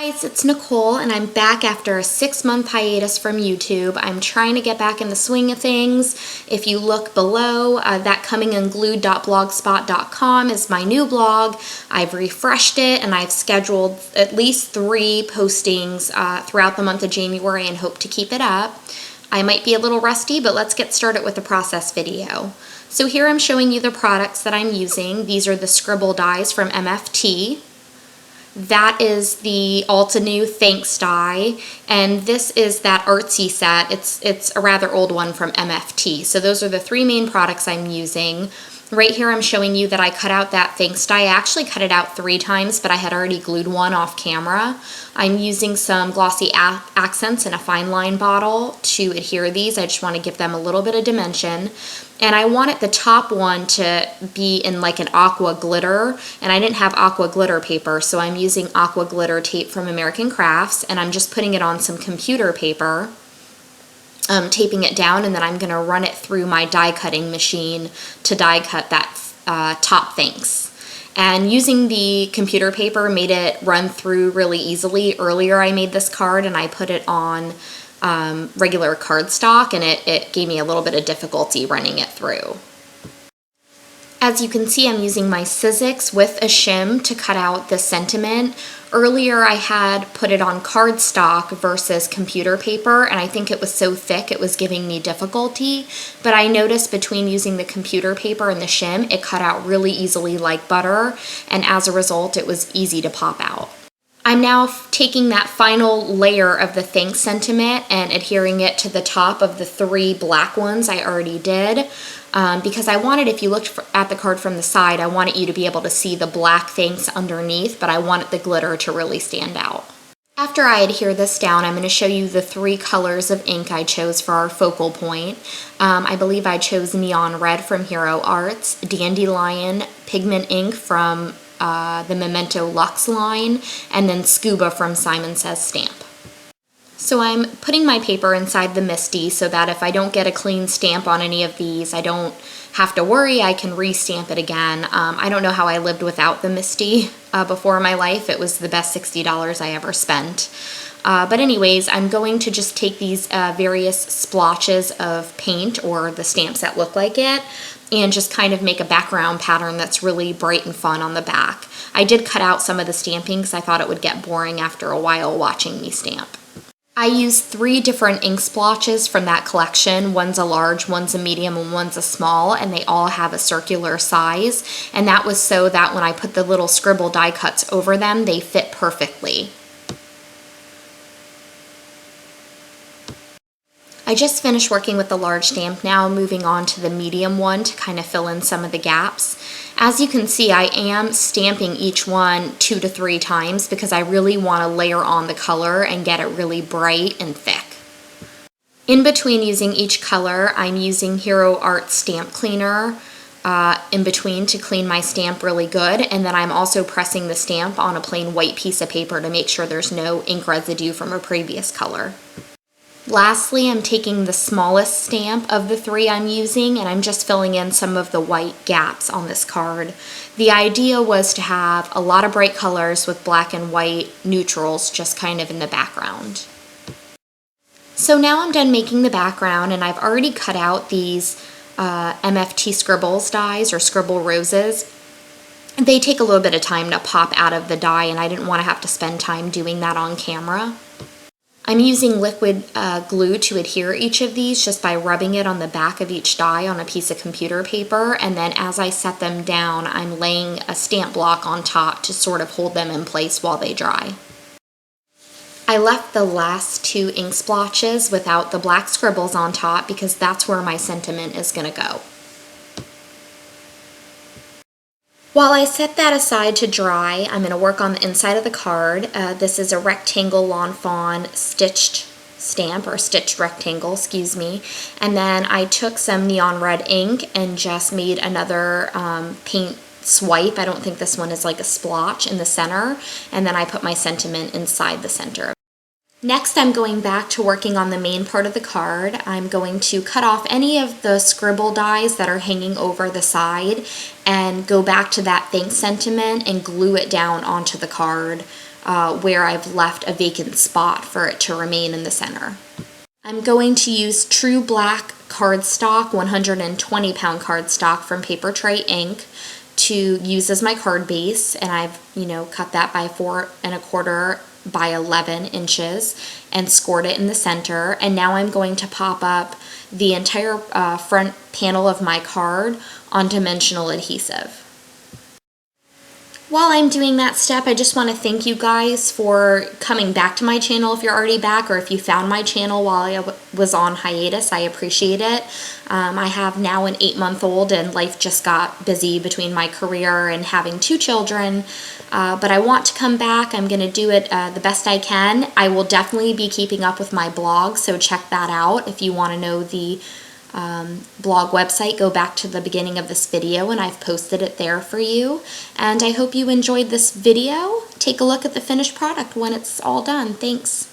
Guys, it's Nicole and I'm back after a 6-month hiatus from YouTube. I'm trying to get back in the swing of things. If you look below, thatcomingunglued.blogspot.com is my new blog. I've refreshed it and I've scheduled at least 3 postings throughout the month of January and hope to keep it up. I might be a little rusty, but let's get started with the process video. So here I'm showing you the products that I'm using. These are the scribble dies from MFT. That is the Alta New Thanks die, and this is that artsy set. It's a rather old one from MFT. So those are the 3 main products I'm using. Right here I'm showing you that I cut out that Thanks die. I actually cut it out 3 times, but I had already glued one off camera. I'm using some glossy accents in a fine line bottle to adhere these. I just want to give them a little bit of dimension. And I wanted the top one to be in like an aqua glitter, and I didn't have aqua glitter paper, so I'm using aqua glitter tape from American Crafts, and I'm just putting it on some computer paper, taping it down, and then I'm going to run it through my die cutting machine to die cut that top Thanks. And using the computer paper made it run through really easily. Earlier I made this card and I put it on regular cardstock, and it gave me a little bit of difficulty running it through. As you can see, I'm using my Sizzix with a shim to cut out the sentiment. Earlier I had put it on cardstock versus computer paper, and I think it was so thick it was giving me difficulty, but I noticed between using the computer paper and the shim, it cut out really easily like butter, and as a result it was easy to pop out. I'm now taking that final layer of the Thanks sentiment and adhering it to the top of the 3 black ones I already did, because I wanted, if you looked at the card from the side, I wanted you to be able to see the black Thanks underneath, but I wanted the glitter to really stand out. After I adhere this down, I'm going to show you the 3 colors of ink I chose for our focal point. I believe I chose Neon Red from Hero Arts, Dandelion Pigment Ink from the Memento Luxe line, and then Scuba from Simon Says Stamp. So I'm putting my paper inside the MISTI so that if I don't get a clean stamp on any of these, I don't have to worry, I can re-stamp it again. I don't know how I lived without the MISTI before in my life. It was the best $60 I ever spent. But anyways, I'm going to just take these various splotches of paint, or the stamps that look like it, and just kind of make a background pattern that's really bright and fun on the back. I did cut out some of the stamping because I thought it would get boring after a while watching me stamp. I used 3 different ink splotches from that collection. One's a large, one's a medium, and one's a small, and they all have a circular size, and that was so that when I put the little scribble die cuts over them, they fit perfectly. I just finished working with the large stamp, now moving on to the medium one to kind of fill in some of the gaps. As you can see, I am stamping each one 2 to 3 times because I really want to layer on the color and get it really bright and thick. In between using each color, I'm using Hero Art Stamp Cleaner in between to clean my stamp really good, and then I'm also pressing the stamp on a plain white piece of paper to make sure there's no ink residue from a previous color. Lastly, I'm taking the smallest stamp of the 3 I'm using, and I'm just filling in some of the white gaps on this card. The idea was to have a lot of bright colors with black and white neutrals just kind of in the background. So now I'm done making the background, and I've already cut out these MFT Scribbles dies, or Scribble Roses. They take a little bit of time to pop out of the die, and I didn't want to have to spend time doing that on camera. I'm using liquid glue to adhere each of these just by rubbing it on the back of each die on a piece of computer paper, and then as I set them down, I'm laying a stamp block on top to sort of hold them in place while they dry. I left the last 2 ink splotches without the black scribbles on top because that's where my sentiment is going to go. While I set that aside to dry, I'm going to work on the inside of the card. This is a rectangle Lawn Fawn stitched stamp, or stitched rectangle, excuse me. And then I took some neon red ink and just made another paint swipe. I don't think this one is like a splotch in the center. And then I put my sentiment inside the center. Next, I'm going back to working on the main part of the card. I'm going to cut off any of the scribble dies that are hanging over the side and go back to that thanks sentiment and glue it down onto the card where I've left a vacant spot for it to remain in the center. I'm going to use True Black cardstock, 120 pound cardstock from Paper Tray Ink to use as my card base, and I've cut that by 4 1/4 by 11 inches and scored it in the center. And now I'm going to pop up the entire front panel of my card on dimensional adhesive. While I'm doing that step, I just want to thank you guys for coming back to my channel if you're already back, or if you found my channel while I was on hiatus. I appreciate it. I have now an 8-month-old, and life just got busy between my career and having 2 children. But I want to come back. I'm going to do it the best I can. I will definitely be keeping up with my blog, so check that out. If you want to know the blog website, go back to the beginning of this video and I've posted it there for you. And I hope you enjoyed this video. Take a look at the finished product when it's all done. Thanks.